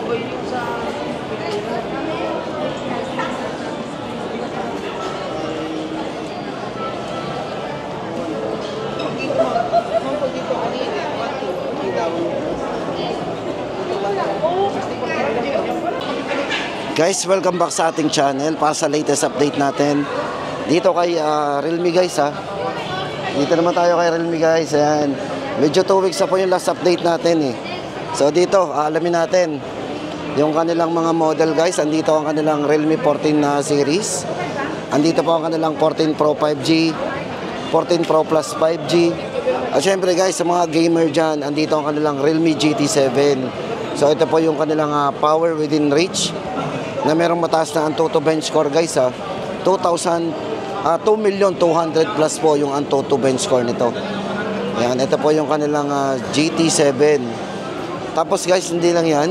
Guys, welcome back sa ating channel para sa latest update natin dito kay Realme guys ha. Dito naman tayo kay Realme guys. Ayan. Medyo 2 weeks na po yung last update natin eh. So dito, alamin natin yung kanilang mga model guys. Andito ang kanilang Realme 14 na series. Andito po ang kanilang 14 Pro 5G, 14 Pro Plus 5G. At syempre guys, sa mga gamer dyan, andito ang kanilang Realme GT7. So ito po yung kanilang power within reach na merong mataas na Antutu bench score guys ha. 2,200,000 plus po yung Antutu bench score nito. Ayan, ito po yung kanilang GT7. Tapos guys, hindi lang yan.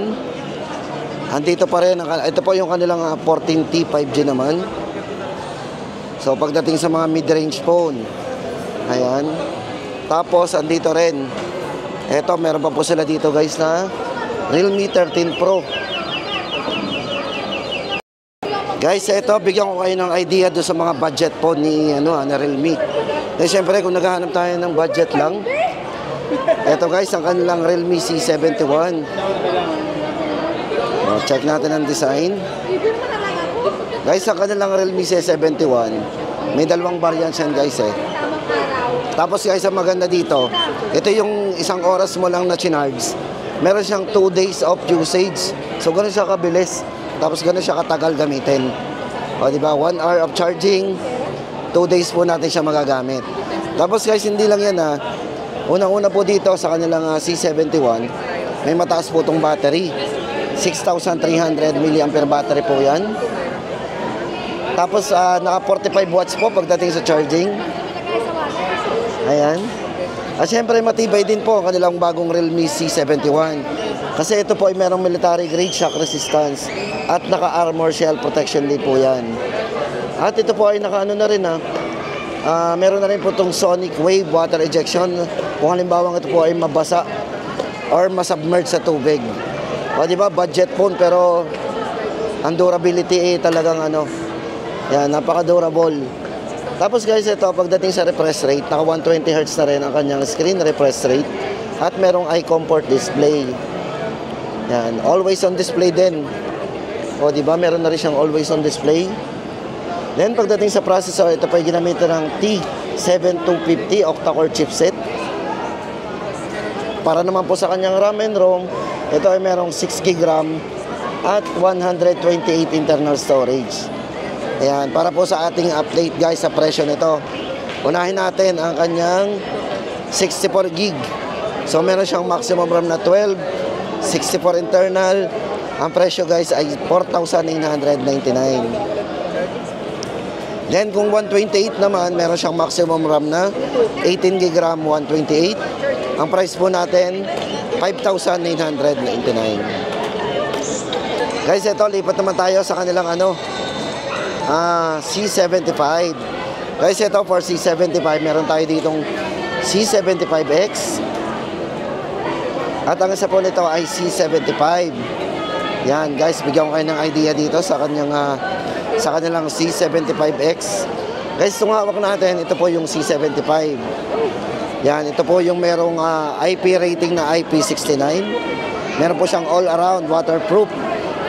Andito pa rin, ito po yung kanilang 14T 5G naman. So pagdating sa mga mid-range phone, ayan. Tapos andito rin, ito meron pa po sila dito guys na Realme 13 Pro. Guys, ito bigyan ko kayo ng idea do sa mga budget phone ni na Realme. Eh syempre kung naghahanap tayo ng budget lang, ito guys ang kanilang Realme C71. Check natin ang design. Guys, ang kanilang Realme C71, may dalawang variants yan guys eh. Tapos guys, ang maganda dito, ito yung isang oras mo lang na chinarge. Meron siyang 2 days of usage. So gano'n siya kabilis. Tapos gano'n siya katagal gamitin. O diba, 1 hour of charging, 2 days po natin siya magagamit. Tapos guys, hindi lang yan ha. Unang-una po dito sa kanilang C71, may mataas po itong battery. 6,300 mAh battery po yan. Tapos naka 45 watts po pagdating sa charging. Ayan. At syempre matibay din po ang kanilang bagong Realme C71. Kasi ito po ay merong military grade shock resistance at naka-armor shell protection din po yan. At ito po ay naka-ano na rin meron na rin po itong sonic wave water ejection kung halimbawa ito po ay mabasa or masubmerge sa tubig. O diba, budget phone pero ang durability talagang yan, napaka-durable. Tapos guys, ito pagdating sa refresh rate, naka 120Hz na rin ang kanyang screen refresh rate at merong eye comfort display. Yan, always on display din. O diba, meron na rin siyang always on display. Then pagdating sa processor, ito pa yung ginamitan ng T7250 octa-core chipset. Para naman po sa kanyang RAM and ROM, ito ay merong 6GB RAM at 128 internal storage. Ayan, para po sa ating update guys sa presyo nito. Unahin natin ang kanyang 64GB. So meron siyang maximum RAM na 12, 64 internal. Ang presyo guys ay 4,999. Then kung 128 naman, meron siyang maximum RAM na 18GB RAM 128. Ang price po natin 5,999. Guys, ito lipat naman tayo sa kanilang C75. Guys, ito for C75, meron tayo ditong C75X. At ang isa po nito ay C75. Yan, guys, bigyan ko kayo ng idea dito sa kanilang C75X. Guys, itong hawak natin, ito po yung C75. Yan, ito po yung merong IP rating na IP69. Meron po siyang all-around waterproof.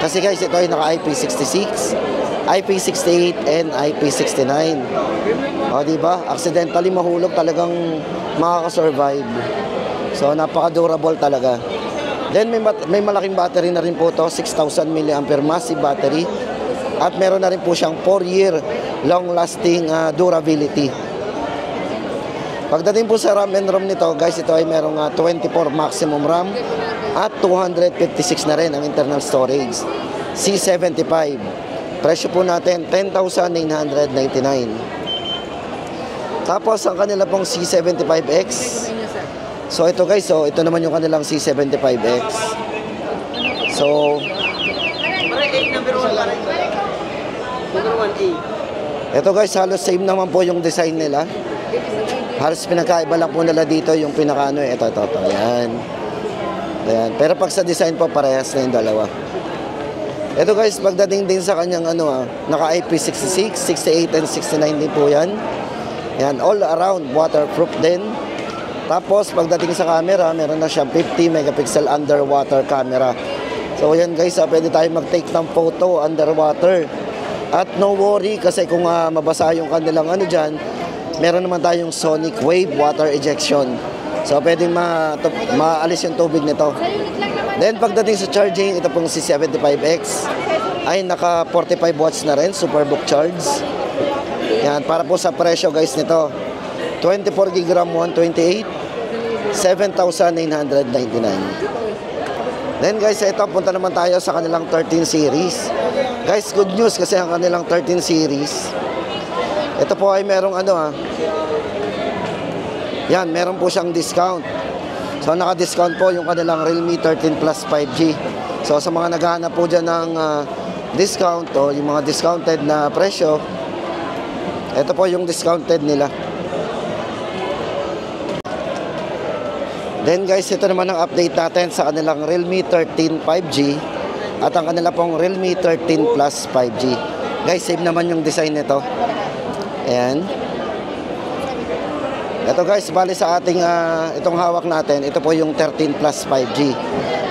Kasi guys, ito ay naka IP66. IP68 and IP69. O diba? Accidentally mahulog talagang makaka-survive. So napaka-durable talaga. Then may malaking battery na rin po to, 6,000 mAh massive battery. At meron na rin po siyang 4-year long-lasting durability. Pagdating po sa RAM and ROM nito, guys, ito ay merong 24 maximum RAM at 256 na rin ang internal storage. C75. Presyo po natin, 10,999. Tapos, ang kanila pong C75X. So, ito guys, ito naman yung kanilang C75X. So, ito guys, halos same naman po yung design nila. Halos pinakaiba lang po nila dito yung pinaka ito. Yan. Ayan. Pero pag sa design po, parehas na yung dalawa. Ito guys, pagdating din sa kanyang naka IP66, 68 and 69 din po yan. Yan, all around waterproof din. Tapos pagdating sa camera, meron na siyang 50 megapixel underwater camera. So yan guys, pwede tayo mag-take ng photo underwater. At no worry kasi kung mabasa yung kanilang dyan, meron naman tayong sonic wave water ejection. So pwedeng maalis yung tubig nito. Then pagdating sa charging, ito pong C75X ay naka 45 watts na rin, Superbook charge. Yan, para po sa presyo guys nito, 24 GB RAM 128, 7,999. Then guys, ito punta naman tayo sa kanilang 13 series. Guys, good news kasi ang kanilang 13 series, ito po ay merong yan, meron po siyang discount. So naka-discount po yung kanilang Realme 13 Plus 5G. So sa mga naghahanap po dyan ng discount o yung mga discounted na presyo, ito po yung discounted nila. Then guys, ito naman ang update natin sa kanilang Realme 13 5G at ang kanila pong Realme 13 Plus 5G. Guys, same naman yung design nito. Ayan. Ito guys, bali sa ating itong hawak natin, ito po yung 13 Plus 5G.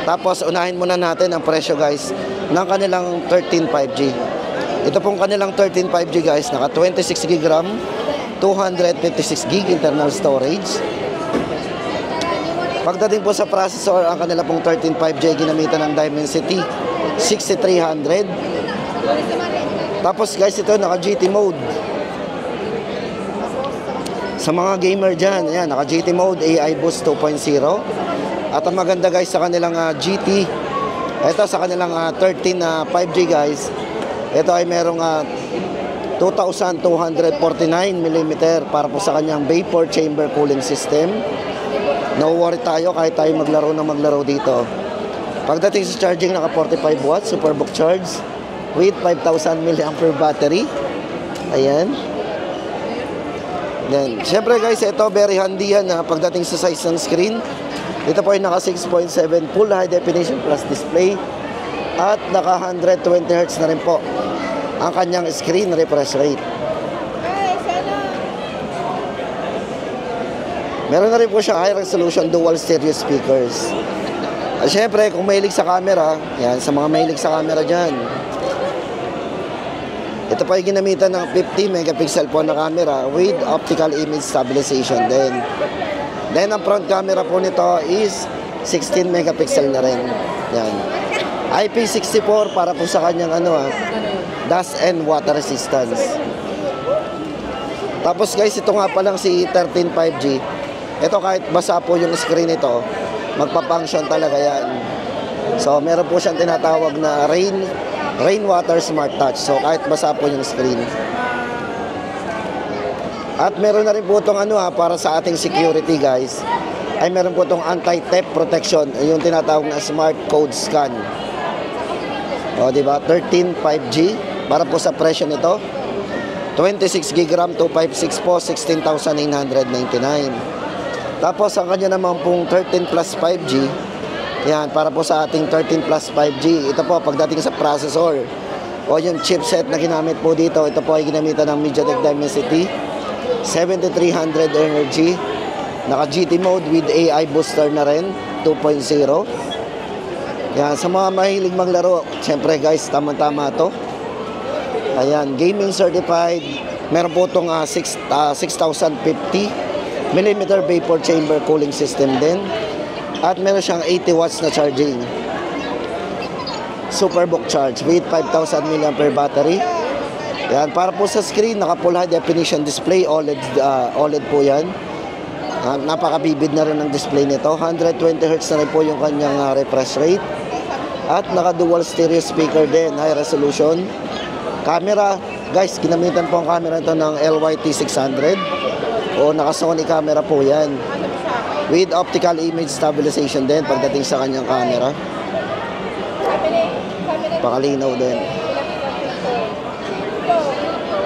Tapos unahin muna natin ang presyo guys ng kanilang 13 5G. Ito pong kanilang 13 5G guys, naka 26 GB RAM, 256 GB internal storage. Pagdating po sa processor, ang kanila pong 13 5G ginamitan ng Dimensity 6300. Tapos guys, ito naka GT mode. Sa mga gamer dyan, ayan, naka GT mode, AI Boost 2.0. At ang maganda guys sa kanilang GT, ito sa kanilang 13 5G guys, ito ay merong 2,249mm para po sa kanyang vapor chamber cooling system. No worry tayo kahit tayo maglaro dito. Pagdating sa charging, naka 45 watts, Superbook charge with 5,000 mAh battery. Ayan. Then, syempre guys, ito very handy yan pagdating sa size ng screen. Ito po ay naka 6.7 full high definition plus display at naka 120 Hz na rin po ang kanyang screen refresh rate. Meron na rin po siya high resolution dual stereo speakers. At syempre, kung mahilig sa camera, yan, sa mga mahilig sa camera dyan, ito pa ay ginamitan ng 50 megapixel po na camera with optical image stabilization din. Then ang front camera po nito is 16 megapixel na rin. Yan. IP64 para po sa kanyang dust and water resistance. Tapos guys, ito nga pa lang si 13 5G. Ito kahit basa po yung screen nito, magpa-function talaga yan. So meron po siyang tinatawag na Rainwater Smart Touch. So kahit basa po yung screen. At meron na rin po itong para sa ating security guys, ay meron po itong anti-theft protection, yung tinatawag na Smart Code Scan. O diba, 13 5G para po sa presyo nito, 26 GB RAM 256 po, 16,999. Tapos ang kanya naman pong 13 Plus 5G, yan, para po sa ating 13 Plus 5G. Ito po, pagdating sa processor o yung chipset na ginamit po dito, ito po ay ginamitan ng MediaTek Dimensity 7300 Energy. Naka GT mode with AI booster na rin, 2.0. Yan, sa mga mahilig maglaro, syempre guys, tama-tama to. Ayan, gaming certified. Meron po itong 6,050mm vapor chamber cooling system din. At meron siyang 80 watts na charging. Superbook charge with 5,000 mAh battery. Yan, para po sa screen, naka full high definition display, OLED po yan. Napakabibid na rin ang display nito. 120 Hz na rin po yung kanyang refresh rate. At naka dual stereo speaker din, high resolution. Camera, guys, ginamitan po ang camera ito ng LYT600 o naka Sony camera po yan. With optical image stabilization din pagdating sa kanyang camera. Pakalinaw din.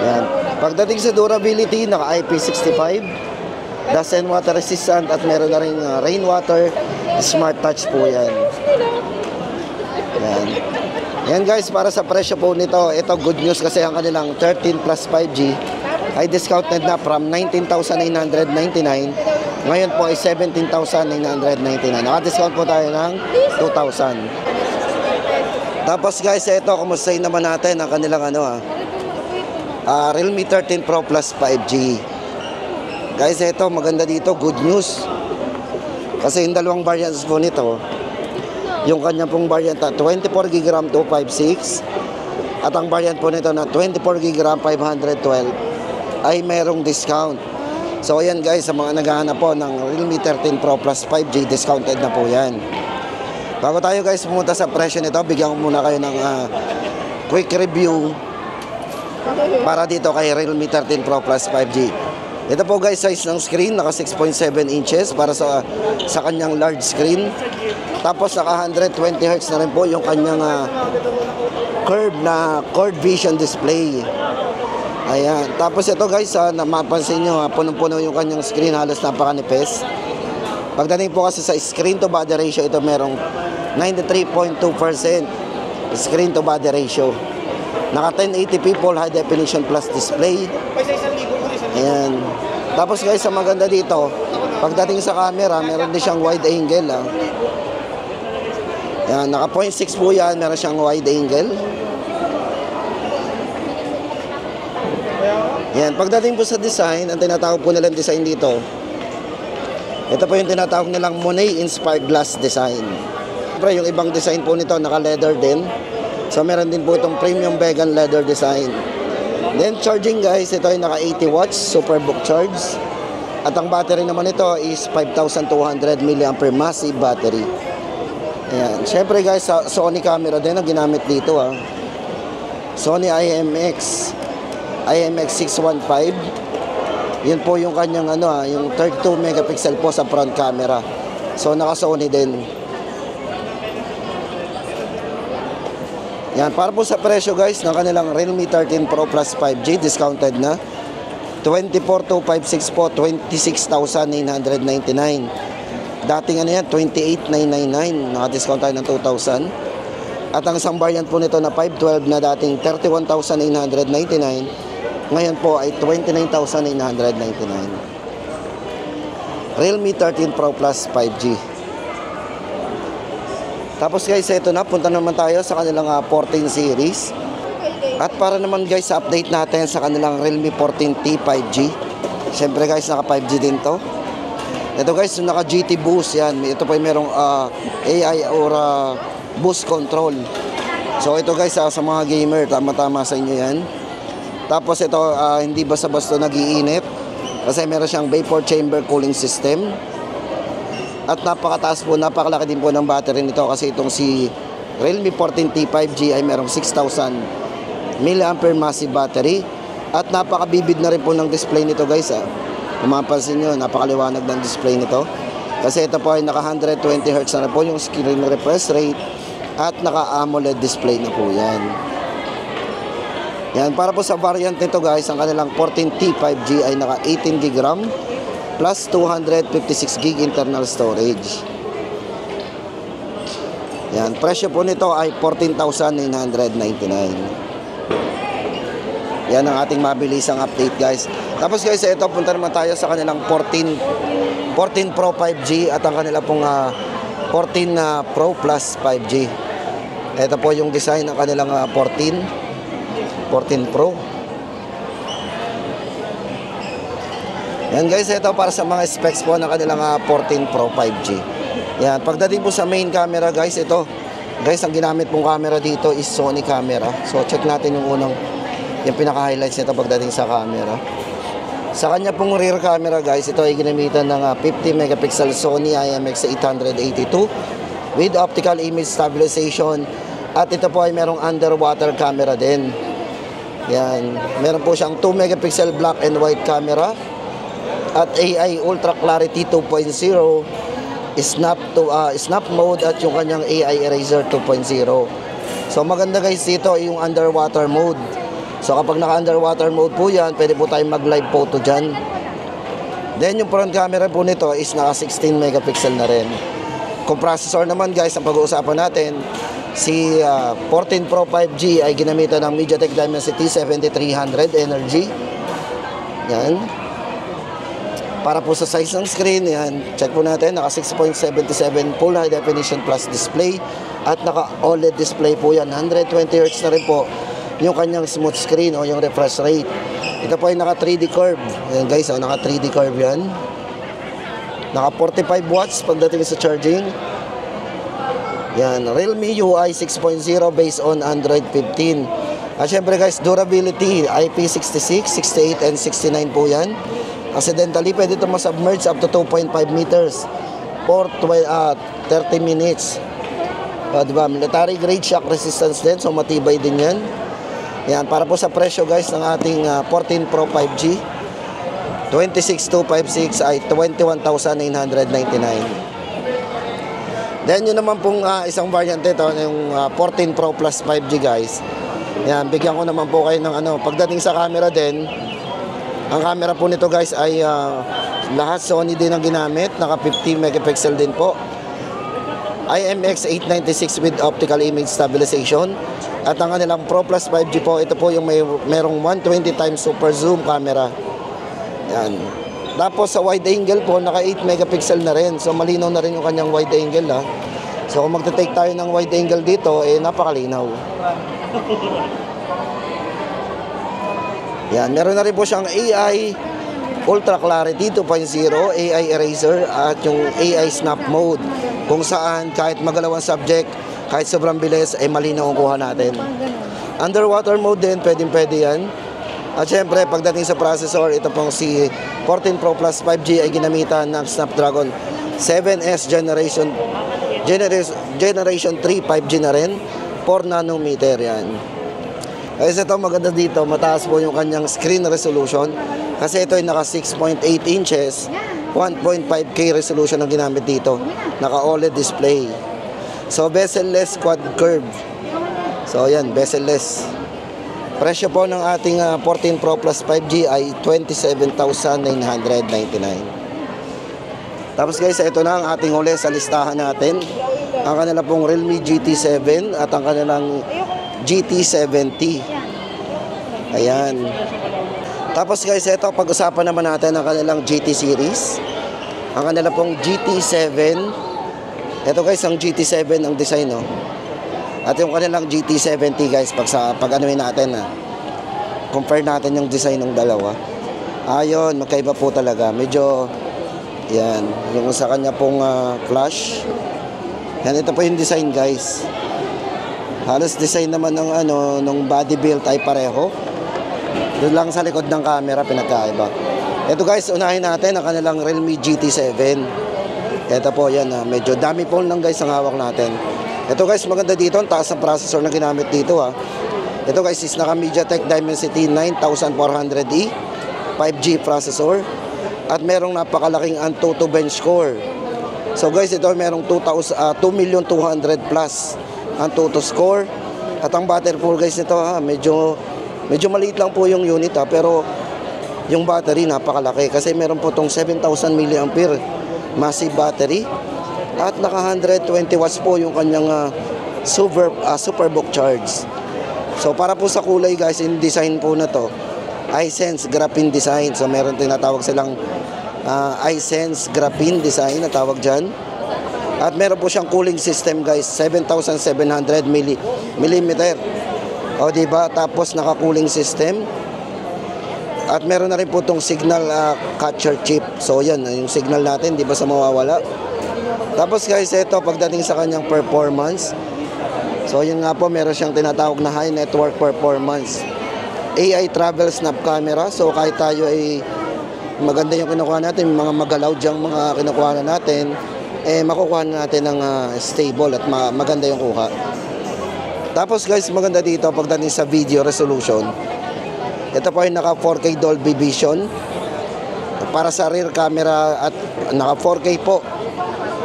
Yan. Pagdating sa durability, naka IP65, dust and water resistant at meron na rin rainwater smart touch po yan. Yan. Yan guys, para sa presyo po nito, ito good news kasi ang kanilang 13 plus 5G ay discounted na from 19,999. Ngayon po ay 17,999. Naka-discount po tayo ng 2,000. Tapos guys, ito, kumustahin naman natin ang kanilang Realme 13 Pro Plus 5G. Guys, ito, maganda dito, good news. Kasi yung dalawang variants po nito, yung kanya pong variant na 24GB RAM 256 at ang variant po nito na 24GB RAM 512 ay merong discount. So ayan guys, sa mga naghahanap po ng Realme 13 Pro Plus 5G, discounted na po yan. Bago tayo guys pumunta sa presyo nito, bigyan ko muna kayo ng quick review para dito kay Realme 13 Pro Plus 5G. Ito po guys, size ng screen, naka 6.7 inches para sa kanyang large screen. Tapos naka 120 Hz na rin po yung kanyang curved vision display. Ayan. Tapos ito guys, mapansin nyo, punong-puno yung kanyang screen, halos napakanipis. Pagdating po kasi sa screen to body ratio, ito merong 93.2% screen to body ratio. Naka 1080p full high definition plus display. Ayan. Tapos guys, ang maganda dito, pagdating sa camera, meron din siyang wide angle. Ayan, naka 0.6 po yan, meron siyang wide angle. Ayan, pagdating po sa design, ang tinatawag po nilang design dito, ito po yung tinatawag nilang Monet inspired glass design. Siyempre, yung ibang design po nito, naka leather din. So, meron din po itong premium vegan leather design. Then charging guys, ito ay naka 80 watts, superbook charge. At ang battery naman ito is 5,200 mAh massive battery. Ayan. Siyempre guys, sa Sony camera din ang ginamit dito Sony IMX615. Yun po yung kanyang yung 32 megapixel po sa front camera. So naka Sony din. Yan, para po sa presyo guys ng kanilang Realme 13 Pro Plus 5G, discounted na. 24,256 po, 26,999. Dating yan, 28,999. Naka-discount tayo ng 2,000. At ang isang variant po nito na 512 na dating 31,999, ngayon po ay 29,999. Realme 13 Pro Plus 5G. Tapos guys, ito na, punta naman tayo sa kanilang 14 series. At para naman guys, update natin sa kanilang Realme 14T 5G. Siyempre guys, naka 5G din to. Ito guys, naka GT Boost yan. Ito pa yung merong AI or boost control. So ito guys, sa mga gamer, tama-tama sa inyo yan. Tapos ito, hindi basta-basta nag-iinit. Kasi meron siyang vapor chamber cooling system. At napakataas po, napakalaki din po ng battery nito kasi itong si Realme 14T 5G ay merong 6,000 mAh massive battery. At napakabibid na rin po ng display nito guys. Kung mapansin nyo, napakaliwanag ng display nito. Kasi ito po ay naka 120 Hz na po yung screen refresh rate at naka AMOLED display na po yan. Yan, para po sa variant nito guys, ang kanilang 14T 5G ay naka 18GB RAM plus 256GB internal storage. Yan, presyo po nito ay 14,999. Yan ang ating mabilisang update guys. Tapos guys, ito punta naman tayo sa kanilang 14 Pro 5G at ang kanila pong 14 Pro Plus 5G. Ito po yung design ng kanilang 14 Pro. Yan guys, ito para sa mga specs po ng kanilang 14 Pro 5G. Yan, pagdating po sa main camera guys, ito guys, ang ginamit pong camera dito is Sony camera. So check natin yung pinaka-highlights nito pagdating sa camera. Sa kanya pong rear camera guys, ito ay ginamitan ng 50 megapixel Sony IMX882 with optical image stabilization. At ito po ay merong underwater camera din. Yan, meron po siyang 2 megapixel black and white camera. At AI Ultra Clarity 2.0, snap mode at yung kanyang AI Eraser 2.0. So maganda guys dito yung underwater mode. So kapag naka-underwater mode po yan, pwede po tayong mag-live photo dyan. Then yung front camera po nito is naka 16 megapixel na rin. Kung processor naman guys, ang pag-uusapan natin, si 14 Pro 5G ay ginamitan ng MediaTek Dimensity 7300 Energy. Yan. Para po sa size ng screen, yan, check po natin, naka 6.77 Full High Definition Plus display at naka OLED display po yan. 120 Hz na rin po yung kanyang smooth screen o yung refresh rate. Ito po ay naka 3D curve. Yan guys, naka 3D curve yan. Naka 45 watts pagdating sa charging. Yan, Realme UI 6.0 based on Android 15. At syempre guys, durability, IP66, 68, and 69 po yan. Accidentally, pwede ito masubmerge up to 2.5 meters for 30 minutes. Diba? Military grade shock resistance din, so matibay din yan. Yan, para po sa presyo guys ng ating 14 Pro 5G, 26,256 ay 21,999. Then yun naman pong isang variant ito, yung 14 Pro Plus 5G guys. Yan, bigyan ko naman po kayo ng pagdating sa camera din. Ang camera po nito guys ay lahat Sony din ang ginamit, naka 50 megapixel din po. IMX896 with optical image stabilization. At ang kanilang Pro Plus 5G po, ito po yung merong 120 times super zoom camera. Yan. Tapos sa wide angle po, naka 8 megapixel na rin. So malinaw na rin yung kanyang wide angle ha. So kung magte-take tayo ng wide angle dito, napakalinaw. Yan, meron na rin po siyang AI Ultra Clarity 2.0, AI Eraser at yung AI Snap Mode. Kung saan kahit magalaw ang subject, kahit sobrang bilis, ay malinaw ang kuha natin. Underwater mode din, pwede yan. At syempre, pagdating sa processor, ito pong si 14 Pro Plus 5G ay ginamitan ng Snapdragon 7S Generation 3 5G na rin, 4 nanometer yan. Kasi ito maganda dito, mataas po yung kanyang screen resolution kasi ito ay naka 6.8 inches, 1.5K resolution ang ginamit dito, naka OLED display. So bezel-less quad curve. So yan, bezel-less. Presyo po ng ating 14 Pro Plus 5G ay 27,999. Tapos guys, ito na ang ating huli sa listahan natin. Ang kanila pong Realme GT7 at ang kanilang GT70. Ayan. Tapos guys, ito pag-usapan naman natin ang kanilang GT series. Ang kanila pong GT7. Ito guys, ang GT7 ang design, no. At yung kanilang GT70 guys, pag-anuin natin compare natin yung design ng dalawa. Ayun, magkaiba po talaga. Medyo yan, yung sa kanya pong flash. Yan, ito po yung design guys. Halos design naman ng ng body build ay pareho. Doon lang sa likod ng camera pinagkaiba. Ito guys, unahin natin ang kanilang Realme GT7. Ito po yan, medyo dami po lang guys ang hawak natin. Ito guys, maganda dito, ang taas ng processor na ginamit dito ha. Ito guys is naka MediaTek Dimensity 9400E 5G processor at merong napakalaking Antutu bench score. So guys, ito merong 2,200,000 plus Antutu score. At ang battery pool guys nito medyo maliit lang po yung unit pero yung battery napakalaki kasi meron po tong 7,000 mAh massive battery at naka 120 watts po yung kanyang Superbook charge. So para po sa kulay guys, in design po na to iSense Graphene design. So meron tinatawag silang iSense Graphene design na tawag dyan. At meron po siyang cooling system guys, 7,700 millimeter. O diba? Tapos naka-cooling system. At meron na rin po itong signal catcher chip. So yan, yung signal natin, di ba sa mawawala. Tapos guys, ito pagdating sa kanyang performance. So yun nga po, meron siyang tinatawag na high network performance. AI travel snap camera. So kahit tayo ay maganda yung kinukuha natin, mga magalaw diyang mga kinukuha na natin, makukuha natin ng stable at maganda yung kuha. Tapos guys, maganda dito pagdating sa video resolution. Ito po ay naka 4K Dolby Vision para sa rear camera at naka 4K po.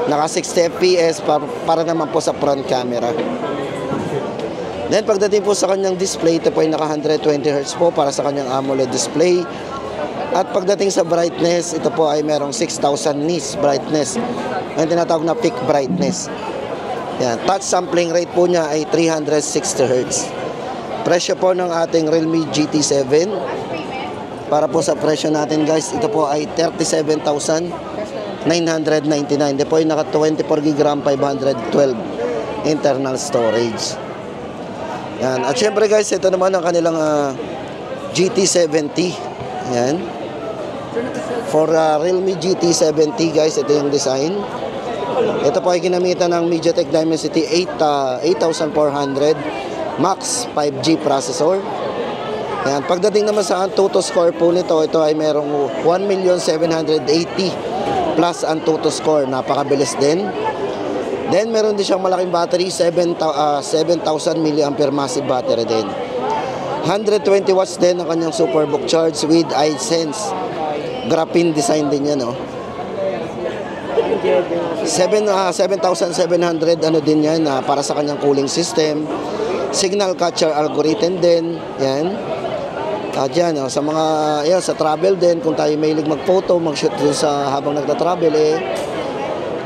Naka 60 FPS para naman po sa front camera. Then pagdating po sa kanyang display, ito po ay naka 120 Hz po para sa kanyang AMOLED display. At pagdating sa brightness, ito po ay merong 6,000 nits brightness. Ang tinatawag na peak brightness. Yan. Touch sampling rate po niya ay 360 Hz. Presyo po ng ating Realme GT7. Para po sa presyo natin guys, ito po ay 37,999. Ito po ay naka 24 GB RAM, 512 internal storage. Yan. At syempre guys, ito naman ang kanilang GT70. Yan. For Realme GT70 guys, ito yung design. Ito po ay ginamitan ng MediaTek Dimensity 8400 Max 5G processor. Yan. Pagdating naman sa Antutu score po nito, ito ay merong 1,780 plus Antutu score. Napakabilis din. Then meron din siyang malaking battery, 7,000 mAh massive battery din. 120 watts din ang kanyang Superbook charge with iSense. Graphene design din yan, no? 7,700 ano din yan para sa kanyang cooling system. Signal catcher algorithm din, yan. At yan, sa mga, yan, sa travel din, kung tayo mahilig mag-photo, mag-shoot dun sa habang nagta-travel,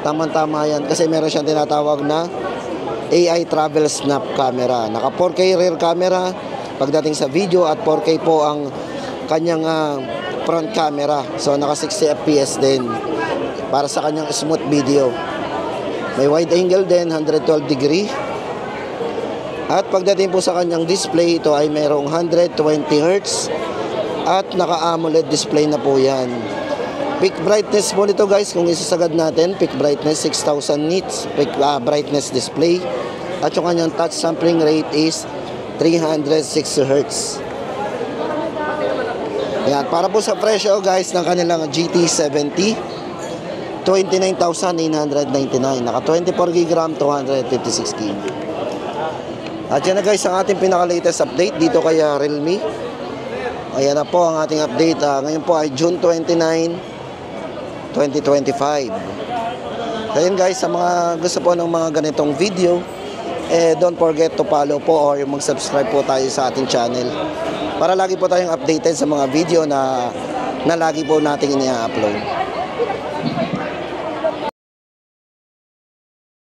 tama-tama yan. Kasi meron siyang tinatawag na AI Travel Snap Camera. Naka 4K rear camera pagdating sa video at 4K po ang kanyang front camera. So naka 60 fps din para sa kanyang smooth video. May wide angle din, 112 degree. At pagdating po sa kanyang display, ito ay mayroong 120 Hz at naka AMOLED display na po yan. Peak brightness po nito guys, kung isasagad natin, peak brightness 6,000 nits, peak brightness display. At yung kanyang touch sampling rate is 360 Hz. Yan, para po sa presyo guys ng kanilang GT70, 29,999. Naka 24 GB RAM, 256 GB. At yan na guys ang ating pinaka-latest update dito kay Realme. Ayan na po ang ating update. Ngayon po ay June 29, 2025. Ayan guys, sa mga gusto po ng mga ganitong video, don't forget to follow po or mag-subscribe po tayo sa ating channel para lagi po tayong updated sa mga video na lagi po nating ini-upload.